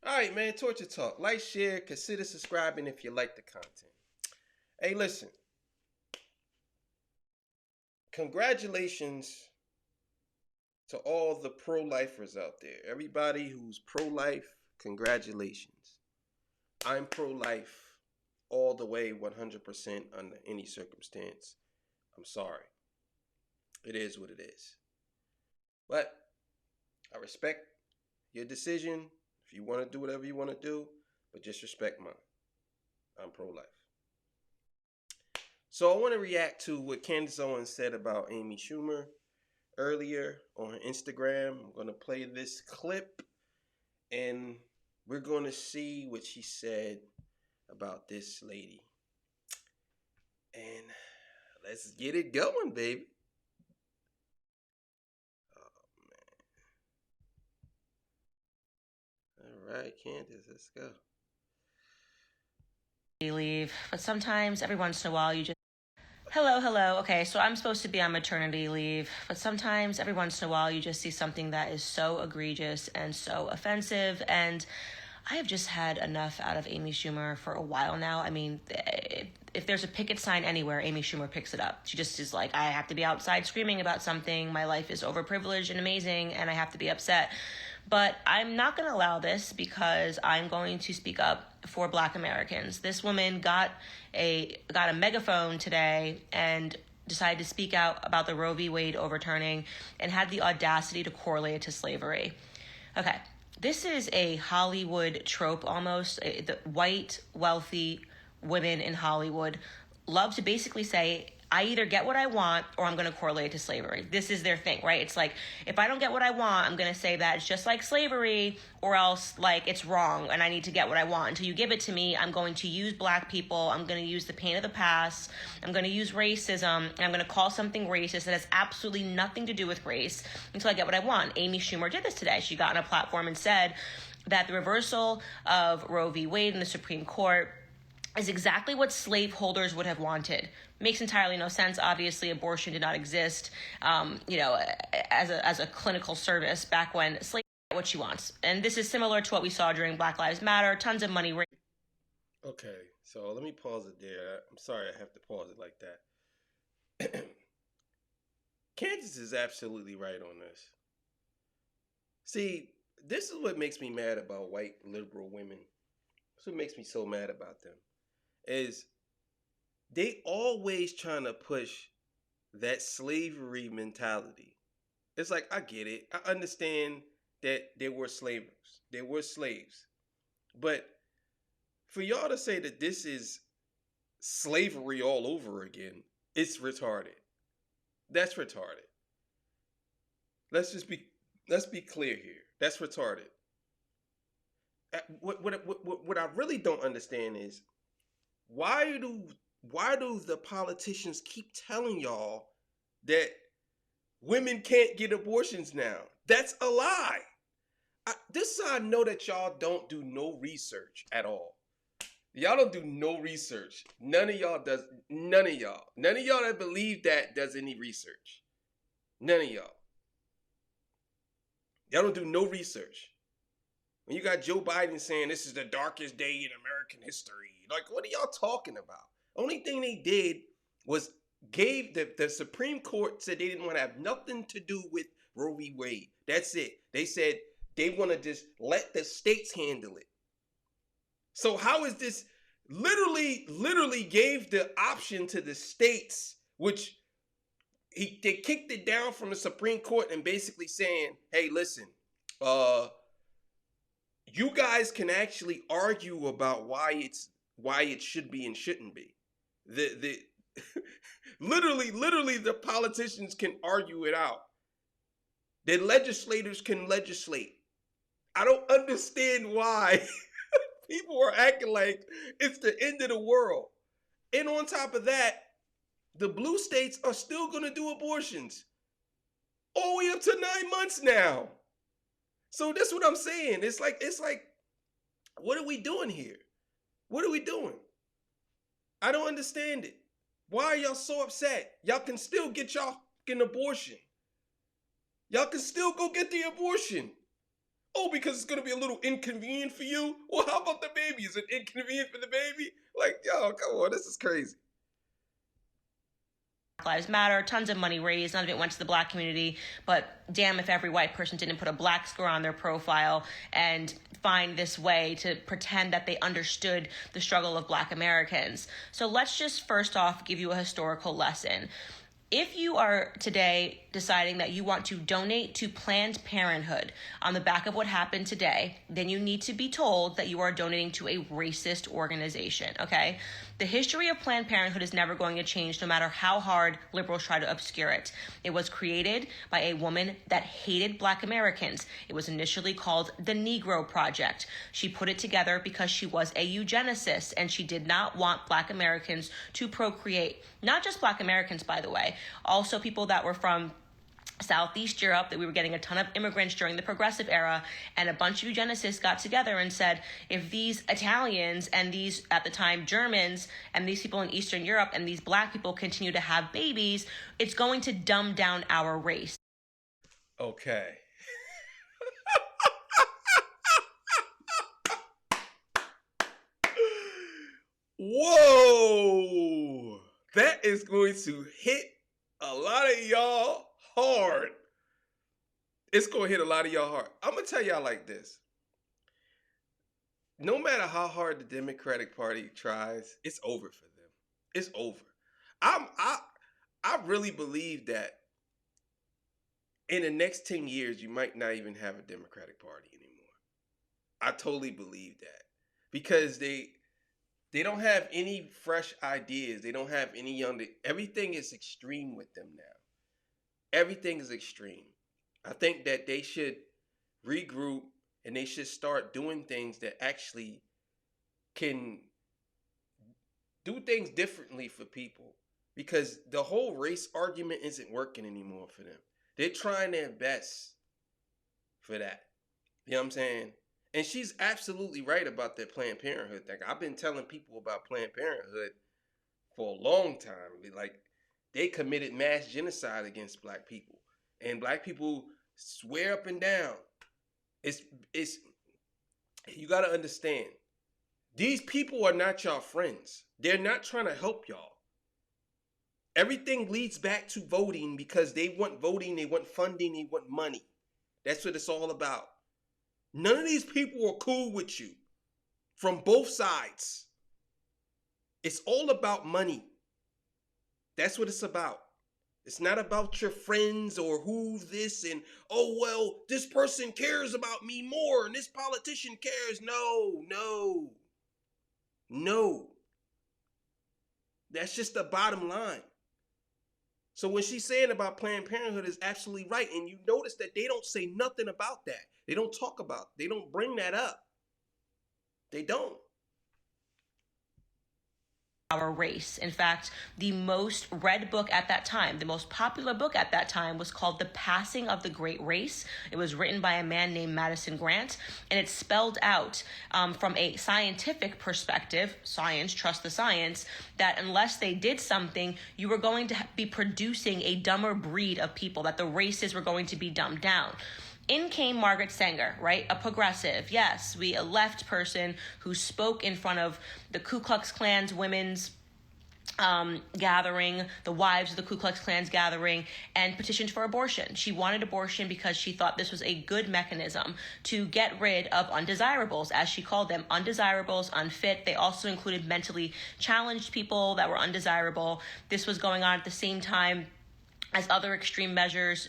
All right, man. Torture Talk. Like, share, consider subscribing if you like the content. Hey, listen. Congratulations to all the pro-lifers out there. Everybody who's pro-life, congratulations. I'm pro-life all the way 100% under any circumstance. I'm sorry. It is what it is. But I respect your decision. If you want to do whatever you want to do, but just respect mine. I'm pro-life. So I want to react to what Candace Owens said about Amy Schumer earlier on Instagram. I'm going to play this clip and we're going to see what she said about this lady. And let's get it going, baby. All right, Candace, let's go. Leave, but sometimes every once in a while you just hello. Okay, so I'm supposed to be on maternity leave, but sometimes every once in a while you just see something that is so egregious and so offensive, and I have just had enough out of Amy Schumer for a while now. I mean, if there's a picket sign anywhere, Amy Schumer picks it up. She just is like, I have to be outside screaming about something. My life is overprivileged and amazing, and I have to be upset. But I'm not going to allow this because I'm going to speak up for Black Americans. This woman got a megaphone today and decided to speak out about the Roe v. Wade overturning and had the audacity to correlate it to slavery. Okay, this is a Hollywood trope almost. The white, wealthy women in Hollywood love to basically say, I either get what I want or I'm going to correlate it to slavery. This is their thing, right? It's like, if I don't get what I want, I'm going to say that it's just like slavery, or else like it's wrong and I need to get what I want. Until you give it to me, I'm going to use Black people. I'm going to use the pain of the past. I'm going to use racism. And I'm going to call something racist that has absolutely nothing to do with race until I get what I want. Amy Schumer did this today. She got on a platform and said that the reversal of Roe v. Wade in the Supreme Court is exactly what slaveholders would have wanted. Makes entirely no sense. Obviously, abortion did not exist, as a clinical service back when slavery got what she wants. And this is similar to what we saw during Black Lives Matter. Tons of money. Okay, so let me pause it there. I'm sorry I have to pause it like that. Candace is absolutely right on this. See, this is what makes me mad about white liberal women. This is what makes me so mad about them. Is they always trying to push that slavery mentality. It's like, I get it. I understand that there were slavers. There were slaves. But for y'all to say that this is slavery all over again, it's retarded. That's retarded. Let's be clear here. That's retarded. What I really don't understand is why do the politicians keep telling y'all that women can't get abortions now? That's a lie. This is how I know that y'all don't do no research at all. Y'all don't do no research. None of y'all does. None of y'all. None of y'all that believe that does any research. None of y'all. Y'all don't do no research. When you got Joe Biden saying this is the darkest day in American history, like, what are y'all talking about? Only thing they did was gave the Supreme Court said they didn't want to have nothing to do with Roe v. Wade. That's it. They said they want to just let the states handle it. So how is this literally gave the option to the states, which they kicked it down from the Supreme Court and basically saying, hey, listen, you guys can actually argue about why it should be and shouldn't be. The literally the politicians can argue it out. The legislators can legislate. I don't understand why people are acting like it's the end of the world. And on top of that, the blue states are still going to do abortions all the way up to 9 months now. So that's what I'm saying. It's like, what are we doing here? What are we doing? I don't understand it. Why are y'all so upset? Y'all can still get y'all an abortion. Y'all can still go get the abortion. Oh, because it's gonna be a little inconvenient for you? Well, how about the baby? Is it inconvenient for the baby? Like, yo, come on, this is crazy. Lives Matter, tons of money raised, none of it went to the black community, but damn if every white person didn't put a black square on their profile and find this way to pretend that they understood the struggle of black Americans. So let's just first off give you a historical lesson. If you are today deciding that you want to donate to Planned Parenthood on the back of what happened today, then you need to be told that you are donating to a racist organization, okay? The history of Planned Parenthood is never going to change no matter how hard liberals try to obscure it. It was created by a woman that hated black Americans. It was initially called the Negro Project. She put it together because she was a eugenicist and she did not want black Americans to procreate. Not just black Americans, by the way, also people that were from Southeast Europe, that we were getting a ton of immigrants during the progressive era, and a bunch of eugenicists got together and said, if these Italians and these, at the time, Germans and these people in Eastern Europe and these black people continue to have babies, it's going to dumb down our race. Okay. Whoa! That is going to hit a lot of y'all hard. It's going to hit a lot of y'all hard. I'm going to tell y'all like this. No matter how hard the Democratic Party tries, it's over for them. It's over. I really believe that in the next 10 years, you might not even have a Democratic Party anymore. I totally believe that. Because they don't have any fresh ideas. They don't have any young. Everything is extreme with them now. Everything is extreme. I think that they should regroup and they should start doing things that actually can do things differently for people. Because the whole race argument isn't working anymore for them. They're trying their best for that. You know what I'm saying? And she's absolutely right about that Planned Parenthood thing. I've been telling people about Planned Parenthood for a long time. Like, they committed mass genocide against black people. And black people swear up and down. It's you got to understand. These people are not y'all friends. They're not trying to help y'all. Everything leads back to voting because they want voting, they want funding, they want money. That's what it's all about. None of these people are cool with you from both sides. It's all about money. That's what it's about. It's not about your friends or who's this and, oh, well, this person cares about me more and this politician cares. No. That's just the bottom line. So what she's saying about Planned Parenthood is absolutely right. And you notice that they don't say nothing about that. They don't talk about it. They don't bring that up. They don't. Our race. In fact, the most read book at that time, the most popular book at that time was called The Passing of the Great Race. It was written by a man named Madison Grant, and it spelled out from a scientific perspective, science, trust the science, that unless they did something, you were going to be producing a dumber breed of people, that the races were going to be dumbed down. In came Margaret Sanger, right? A progressive. Yes, a left person who spoke in front of the Ku Klux Klan's women's gathering, the wives of the Ku Klux Klan's gathering, and petitioned for abortion. She wanted abortion because she thought this was a good mechanism to get rid of undesirables, as she called them, undesirables, unfit. They also included mentally challenged people that were undesirable. This was going on at the same time as other extreme measures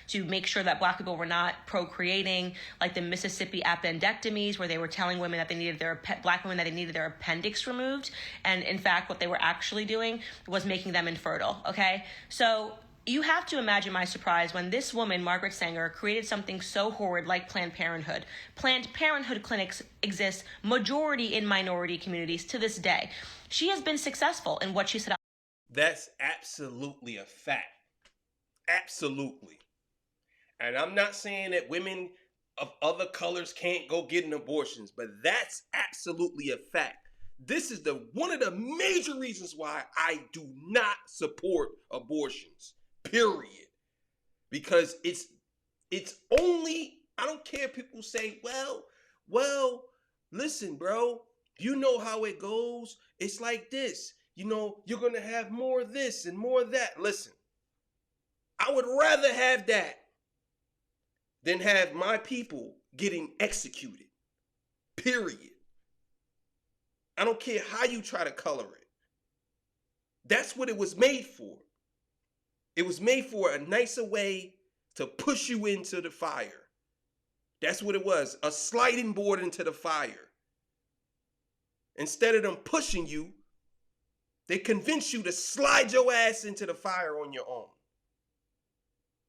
to make sure that black people were not procreating, like the Mississippi appendectomies, where they were telling women that they needed black women that they needed their appendix removed. And in fact, what they were actually doing was making them infertile, okay? So you have to imagine my surprise when this woman, Margaret Sanger, created something so horrid like Planned Parenthood. Planned Parenthood clinics exist majority in minority communities to this day. She has been successful in what she set out. That's absolutely a fact. Absolutely. And I'm not saying that women of other colors can't go get an abortions, but that's absolutely a fact. This is one of the major reasons why I do not support abortions. Period. Because it's only I don't care if people say, well, listen, bro, you know how it goes. It's like this. You know, you're going to have more of this and more of that. Listen, I would rather have that than have my people getting executed. Period. I don't care how you try to color it. That's what it was made for. It was made for a nicer way to push you into the fire. That's what it was, a sliding board into the fire. Instead of them pushing you, they convince you to slide your ass into the fire on your own.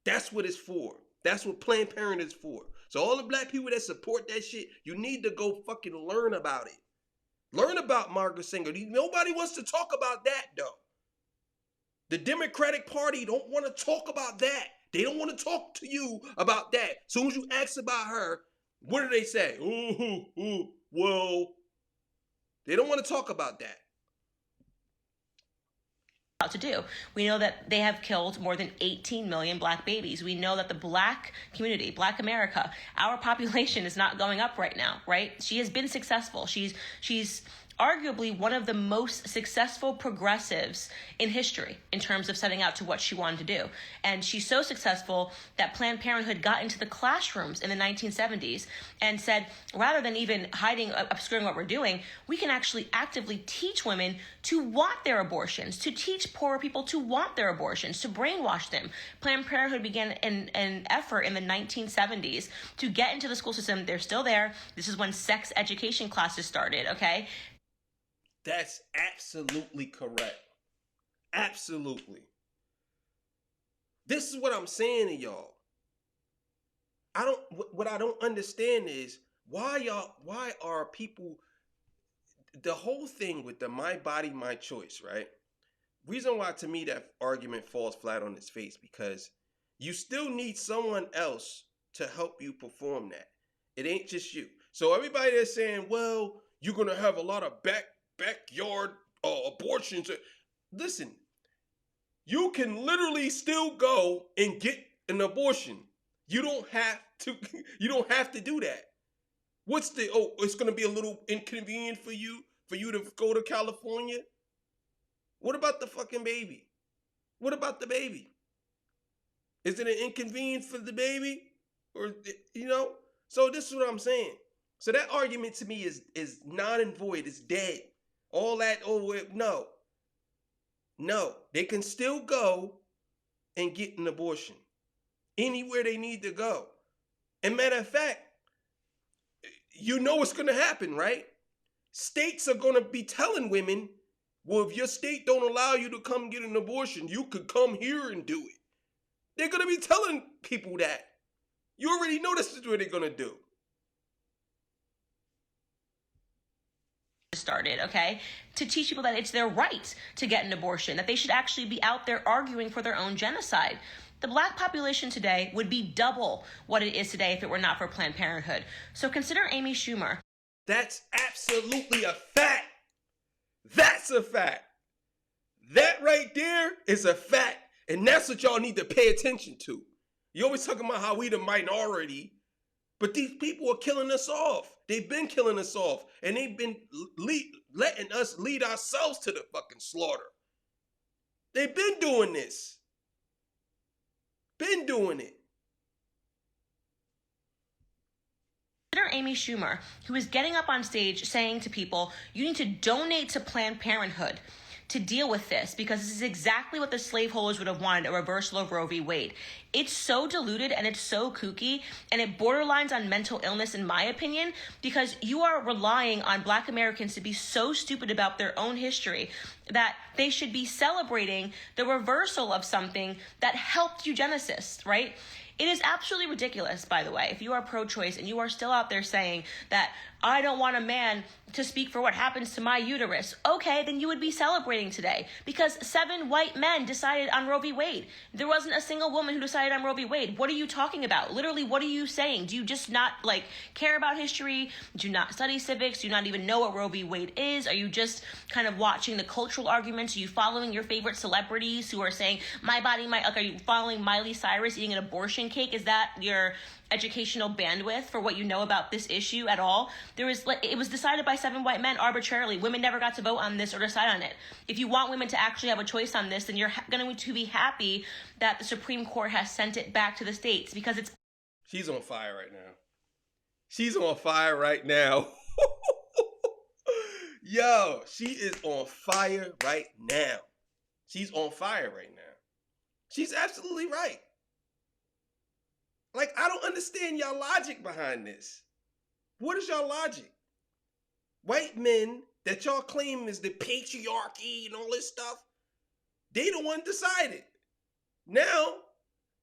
That's what it's for. That's what Planned Parenthood is for. So all the black people that support that shit, you need to go fucking learn about it. Learn about Margaret Sanger. Nobody wants to talk about that, though. The Democratic Party don't want to talk about that. They don't want to talk to you about that. As soon as you ask about her, what do they say? Well, they don't want to talk about that. To do. We know that they have killed more than 18 million black babies. We know that the black community, black America, our population is not going up right now, right? She has been successful. She's arguably one of the most successful progressives in history in terms of setting out to what she wanted to do. And she's so successful that Planned Parenthood got into the classrooms in the 1970s and said, rather than even hiding, obscuring what we're doing, we can actually actively teach women to want their abortions, to teach poor people to want their abortions, to brainwash them. Planned Parenthood began an effort in the 1970s to get into the school system. They're still there. This is when sex education classes started, okay? That's absolutely correct. Absolutely. This is what I'm saying to y'all. What I don't understand is why are people, the whole thing with the my body, my choice, right? Reason why to me that argument falls flat on its face, because you still need someone else to help you perform that. It ain't just you. So everybody that's saying, well, you're going to have a lot of backyard abortions. Listen, you can literally still go and get an abortion. You don't have to do that. It's going to be a little inconvenient for you to go to California. What about the fucking baby? What about the baby? Is it an inconvenience for the baby? Or, so this is what I'm saying. So that argument to me is non and void. It's dead. All that, no, they can still go and get an abortion anywhere they need to go. And matter of fact, you know what's going to happen, right? States are going to be telling women, well, if your state don't allow you to come get an abortion, you could come here and do it. They're going to be telling people that. You already know this is what they're going to do. Started, okay, to teach people that it's their right to get an abortion, that they should actually be out there arguing for their own genocide. The black population today would be double what it is today if it were not for Planned Parenthood. So consider Amy Schumer. That's absolutely a fact. That's a fact. That right there is a fact. And that's what y'all need to pay attention to. You always talking about how we the minority, but these people are killing us off. They've been killing us off. And they've been letting us lead ourselves to the fucking slaughter. They've been doing this. Been doing it. Consider Amy Schumer, who is getting up on stage saying to people, you need to donate to Planned Parenthood to deal with this, because this is exactly what the slaveholders would have wanted, a reversal of Roe v. Wade. It's so diluted and it's so kooky, and it borderlines on mental illness, in my opinion, because you are relying on Black Americans to be so stupid about their own history that they should be celebrating the reversal of something that helped eugenicists, right? It is absolutely ridiculous, by the way, if you are pro-choice and you are still out there saying that I don't want a man to speak for what happens to my uterus. Okay, then you would be celebrating today, because 7 white men decided on Roe v. Wade. There wasn't a single woman who decided on Roe v. Wade. What are you talking about? Literally, what are you saying? Do you just not care about history? Do you not study civics? Do you not even know what Roe v. Wade is? Are you just kind of watching the cultural arguments? Are you following your favorite celebrities who are saying my body, are you following Miley Cyrus eating an abortion icing cake? Is that your educational bandwidth for what you know about this issue at all? It was decided by 7 white men arbitrarily. Women never got to vote on this or decide on it. If you want women to actually have a choice on this, then you're going to be happy that the Supreme Court has sent it back to the states, because it's... She's on fire right now. She's on fire right now. Yo, she is on fire right now. She's on fire right now. She's absolutely right. Like, I don't understand y'all logic behind this. What is y'all logic? White men that y'all claim is the patriarchy and all this stuff, they the one decided. Now,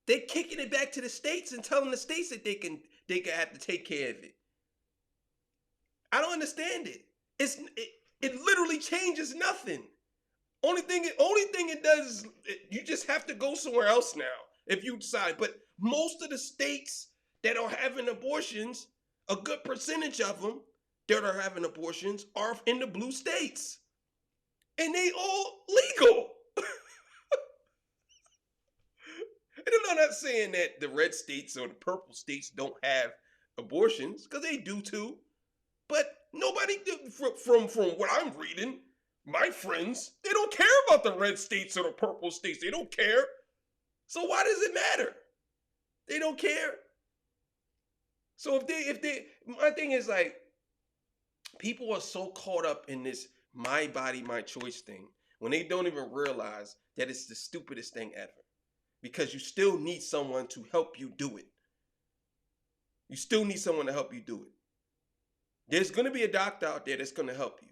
they're kicking it back to the states and telling the states that they can have to take care of it. I don't understand it. It literally changes nothing. Only thing it does is you just have to go somewhere else now if you decide. But most of the states that are having abortions, a good percentage of them that are having abortions are in the blue states. And they all legal. And I'm not saying that the red states or the purple states don't have abortions, because they do too. But nobody, from what I'm reading, my friends, they don't care about the red states or the purple states. They don't care. So why does it matter? They don't care. So if they, my thing is, like, people are so caught up in this my body, my choice thing when they don't even realize that it's the stupidest thing ever. Because you still need someone to help you do it. You still need someone to help you do it. There's going to be a doctor out there that's going to help you.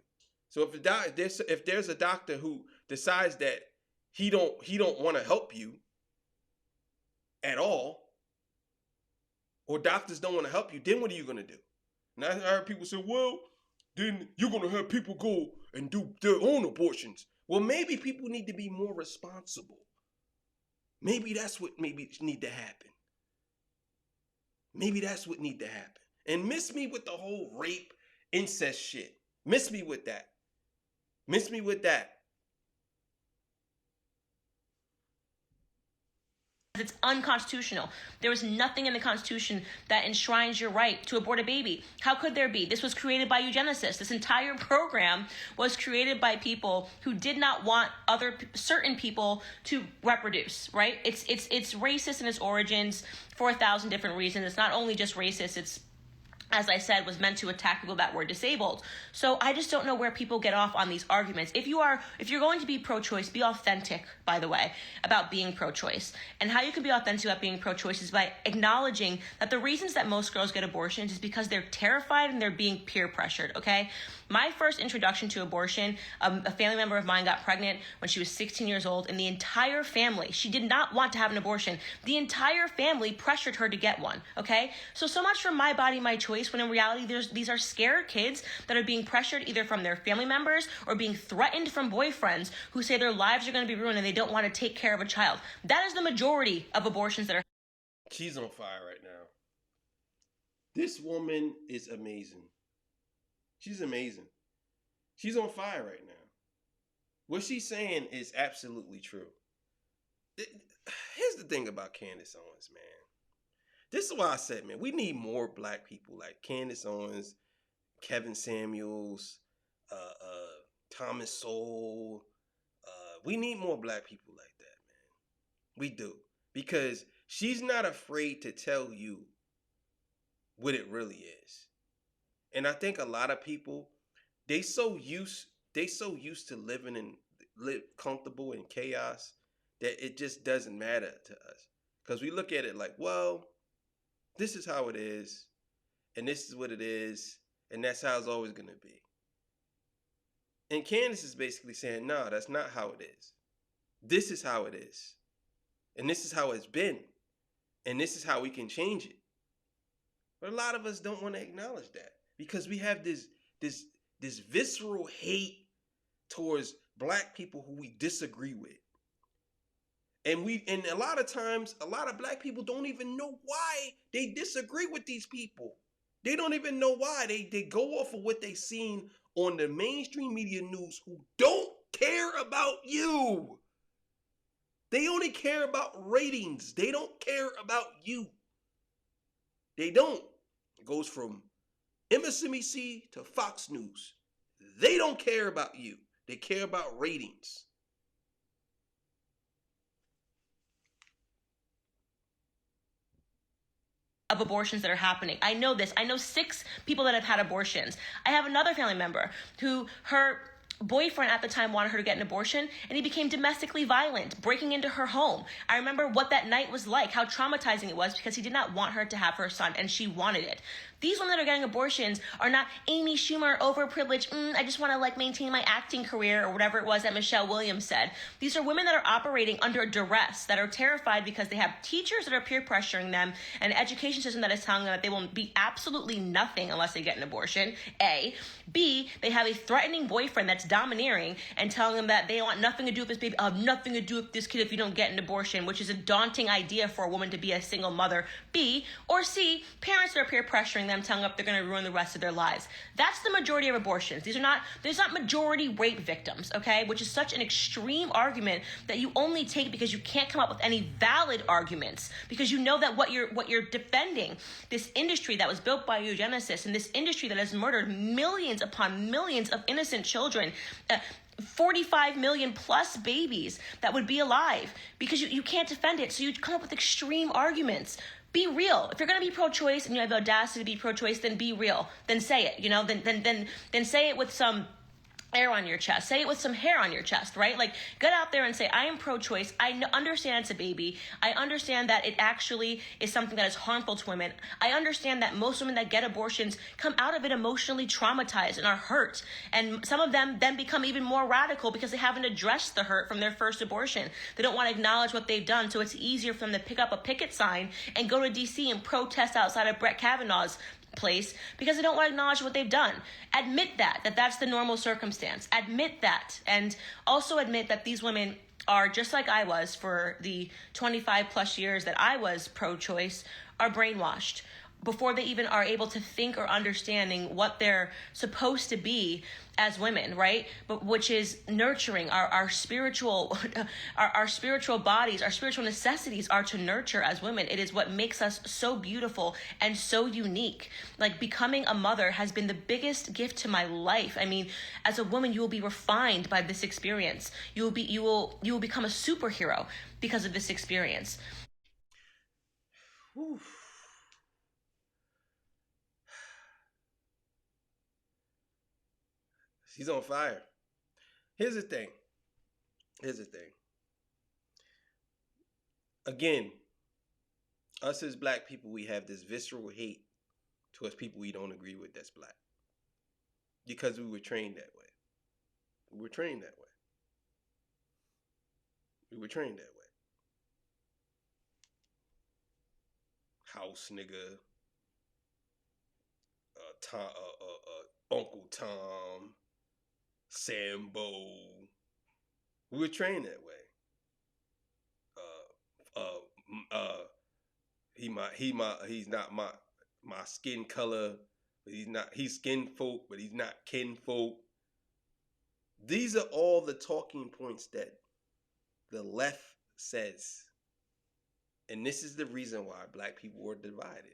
So if there's a doctor who decides that he don't want to help you at all, or doctors don't want to help you, then what are you going to do? And I heard people say, well, then you're going to have people go and do their own abortions. Well, maybe people need to be more responsible. Maybe that's what need to happen. Maybe that's what need to happen. And miss me with the whole rape, incest shit. Miss me with that. Miss me with that. It's unconstitutional. There was nothing in the Constitution that enshrines your right to abort a baby. How could there be? This was created by eugenicists. This entire program was created by people who did not want certain people to reproduce, right? It's racist in its origins for 1,000 different reasons. It's not only just racist, it's, as I said, was meant to attack people that were disabled. So I just don't know where people get off on these arguments. If you're going to be pro-choice, be authentic, by the way, about being pro-choice. And how you can be authentic about being pro-choice is by acknowledging that the reasons that most girls get abortions is because they're terrified and they're being peer pressured, okay? My first introduction to abortion, a family member of mine got pregnant when she was 16 years old, and the entire family, she did not want to have an abortion. The entire family pressured her to get one, okay? So much for my body, my choice, when in reality, these are scared kids that are being pressured either from their family members or being threatened from boyfriends who say their lives are going to be ruined and they don't want to take care of a child. That is the majority of abortions that are... She's on fire right now. This woman is amazing. She's amazing. She's on fire right now. What she's saying is absolutely true. Here's the thing about Candace Owens, man. This is why I said, man, we need more black people like Candace Owens, Kevin Samuels, Thomas Sowell. We need more black people like that, man. We do. Because she's not afraid to tell you what it really is. And I think a lot of people, they so used to live comfortable in chaos that it just doesn't matter to us. Because we look at it like, well, this is how it is, and this is what it is, and that's how it's always going to be. And Candace is basically saying, no, that's not how it is. This is how it is. And this is how it's been. And this is how we can change it. But a lot of us don't want to acknowledge that. Because we have this visceral hate towards black people who we disagree with. And a lot of times, a lot of black people don't even know why they disagree with these people. They don't even know why. They go off of what they seen on the mainstream media news who don't care about you. They only care about ratings. They don't care about you. They don't. It goes from MSNBC to Fox News. They don't care about you. They care about ratings. Of abortions that are happening. I know this. I know 6 people that have had abortions. I have another family member who her boyfriend at the time wanted her to get an abortion, and he became domestically violent, breaking into her home. I remember what that night was like, how traumatizing it was, because he did not want her to have her son, and she wanted it. These women that are getting abortions are not Amy Schumer, overprivileged, I just want to maintain my acting career, or whatever it was that Michelle Williams said. These are women that are operating under duress, that are terrified because they have teachers that are peer pressuring them, and an education system that is telling them that they will be absolutely nothing unless they get an abortion, A. B, they have a threatening boyfriend that's domineering and telling them that they want nothing to do with this baby. I'll have nothing to do with this kid if you don't get an abortion, which is a daunting idea for a woman to be a single mother. B, or C, parents that are peer pressuring them, telling them they're going to ruin the rest of their lives. That's the majority of abortions. There's not majority rape victims, okay? Which is such an extreme argument that you only take because you can't come up with any valid arguments, because you know that what you're defending, this industry that was built by eugenicists, and this industry that has murdered millions upon millions of innocent children, 45 million plus babies that would be alive, because you can't defend it, so you come up with extreme arguments. Be real. If you're going to be pro-choice and you have the audacity to be pro-choice, then be real. Then say it, then say it with some air on your chest. Say it with some hair on your chest, right? Get out there and say, I am pro-choice. I understand it's a baby. I understand that it actually is something that is harmful to women. I understand that most women that get abortions come out of it emotionally traumatized and are hurt. And some of them then become even more radical because they haven't addressed the hurt from their first abortion. They don't want to acknowledge what they've done, so it's easier for them to pick up a picket sign and go to D.C. and protest outside of Brett Kavanaugh's place because they don't want to acknowledge what they've done. Admit that that's the normal circumstance. Admit that, and also admit that these women are just like I was for the 25 plus years that I was pro-choice, are brainwashed before they even are able to think or understanding what they're supposed to be as women, right? But which is nurturing our spiritual, our spiritual bodies, our spiritual necessities are to nurture as women. It is what makes us so beautiful and so unique. Becoming a mother has been the biggest gift to my life. I mean, as a woman, you will be refined by this experience. You will become a superhero because of this experience. Whew. She's on fire. Here's the thing. Again, us as black people, we have this visceral hate towards people we don't agree with that's black. Because we were trained that way. We were trained that way. House nigga. Uncle Tom. Sambo. We were trained that way. He's not my skin color, but he's skin folk, but he's not kin folk. These are all the talking points that the left says. And this is the reason why black people are divided.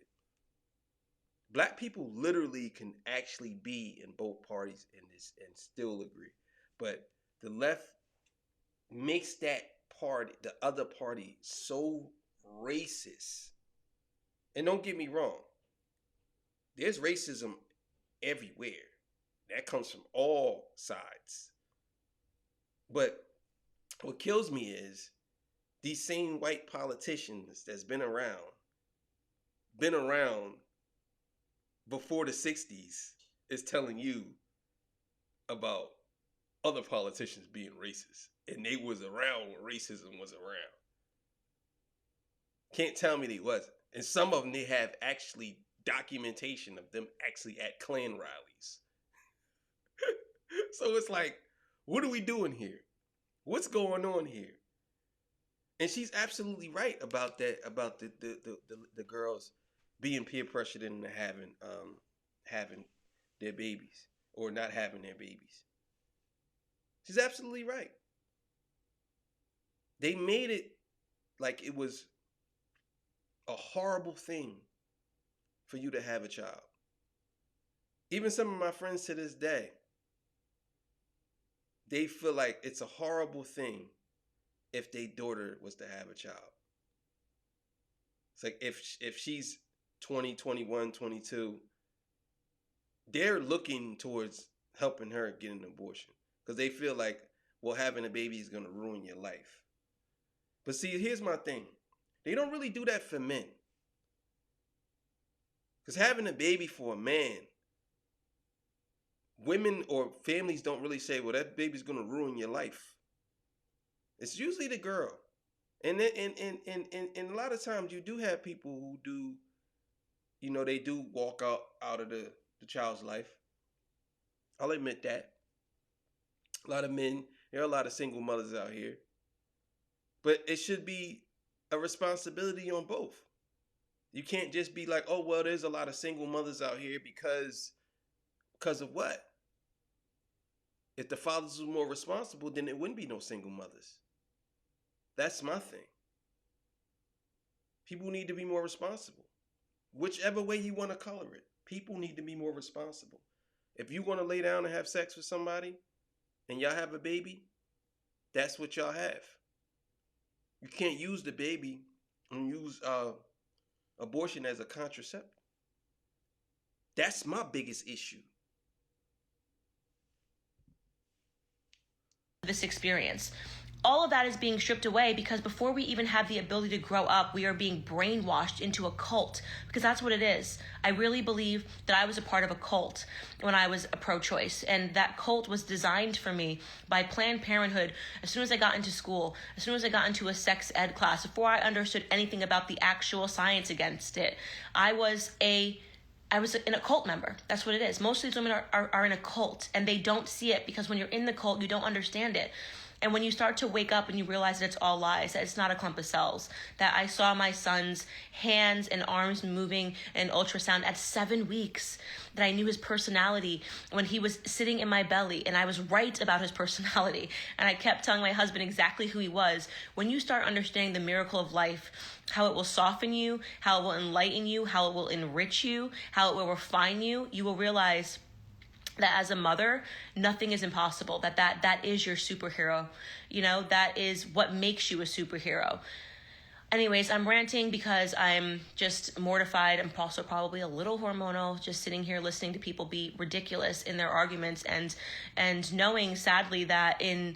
Black people literally can actually be in both parties in this and still agree. But the left makes that party, the other party, so racist. And don't get me wrong, there's racism everywhere. That comes from all sides. But what kills me is these same white politicians that's been around before the 60s is telling you about other politicians being racist. And they was around when racism was around. Can't tell me they wasn't. And some of them, they have actually documentation of them actually at Klan rallies. So it's like, what are we doing here? What's going on here? And she's absolutely right about that, about the girls being peer pressured into having their babies or not having their babies. She's absolutely right. They made it like it was a horrible thing for you to have a child. Even some of my friends to this day, they feel like it's a horrible thing if their daughter was to have a child. It's like if she's 20, 21, 22, they're looking towards helping her get an abortion because they feel like, well, having a baby is going to ruin your life. But see, here's my thing. They don't really do that for men. Because having a baby for a man, women or families don't really say, well, that baby's going to ruin your life. It's usually the girl. And a lot of times you do have people who do, you know, they do walk out of the child's life. I'll admit that. A lot of men, there are a lot of single mothers out here. But it should be a responsibility on both. You can't just be like, oh, well, there's a lot of single mothers out here because of what? If the fathers were more responsible, then there wouldn't be no single mothers. That's my thing. People need to be more responsible. Whichever way you want to color it, people need to be more responsible. If you want to lay down and have sex with somebody and y'all have a baby, that's what y'all have. You can't use the baby and use abortion as a contraceptive. That's my biggest issue. This experience. All of that is being stripped away because before we even have the ability to grow up, we are being brainwashed into a cult, because that's what it is. I really believe that I was a part of a cult when I was pro-choice, and that cult was designed for me by Planned Parenthood. As soon as I got into school, as soon as I got into a sex ed class, before I understood anything about the actual science against it, I was an occult member. That's what it is. Most of these women are in a cult, and they don't see it because when you're in the cult, you don't understand it. And when you start to wake up and you realize that it's all lies, that it's not a clump of cells, that I saw my son's hands and arms moving in ultrasound at 7 weeks, that I knew his personality when he was sitting in my belly, and I was right about his personality, and I kept telling my husband exactly who he was. When you start understanding the miracle of life, how it will soften you, how it will enlighten you, how it will enrich you, how it will refine you, you will realize that as a mother, nothing is impossible, that is your superhero. You know, that is what makes you a superhero. Anyways, I'm ranting because I'm just mortified. I'm also probably a little hormonal, just sitting here listening to people be ridiculous in their arguments and knowing, sadly, that in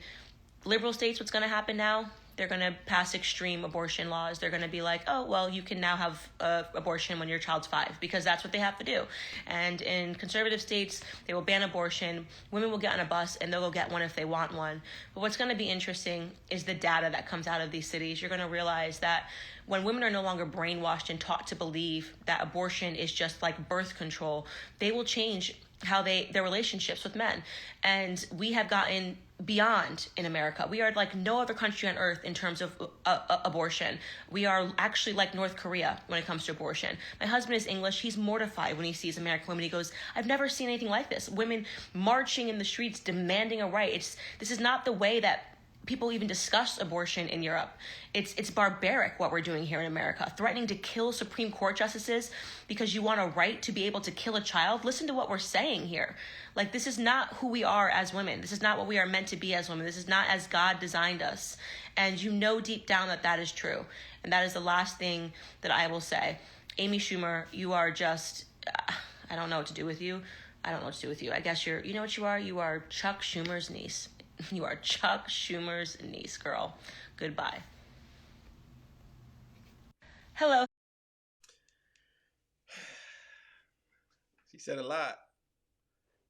liberal states, what's going to happen now? They're going to pass extreme abortion laws. They're going to be like, oh, well, you can now have abortion when your child's 5, because that's what they have to do. And in conservative states, they will ban abortion. Women will get on a bus and they'll go get one if they want one. But what's going to be interesting is the data that comes out of these cities. You're going to realize that when women are no longer brainwashed and taught to believe that abortion is just like birth control, they will change how their relationships with men. And we have gotten beyond in America. We are like no other country on earth in terms of abortion. We are actually like North Korea when it comes to abortion. My husband is English. He's mortified when he sees American women. He goes, I've never seen anything like this. Women marching in the streets demanding a right. This is not the way that people even discuss abortion in Europe. It's barbaric what we're doing here in America. Threatening to kill Supreme Court justices because you want a right to be able to kill a child. Listen to what we're saying here. Like, this is not who we are as women. This is not what we are meant to be as women. This is not as God designed us. And you know deep down that is true. And that is the last thing that I will say. Amy Schumer, you are just, I don't know what to do with you. I don't know what to do with you. I guess you know what you are? You are Chuck Schumer's niece. You are Chuck Schumer's niece, girl. Goodbye. Hello. She said a lot.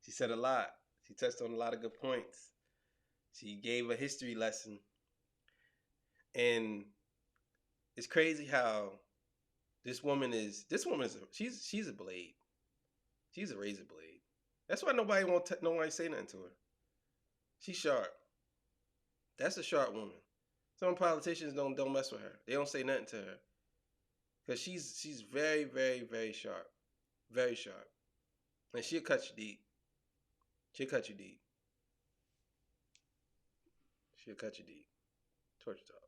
She said a lot. She touched on a lot of good points. She gave a history lesson. And it's crazy how she's a blade. She's a razor blade. That's why nobody say nothing to her. She's sharp. That's a sharp woman. Some politicians don't mess with her. They don't say nothing to her. Because she's very, very, very sharp. Very sharp. And she'll cut you deep. She'll cut you deep. Torture talk.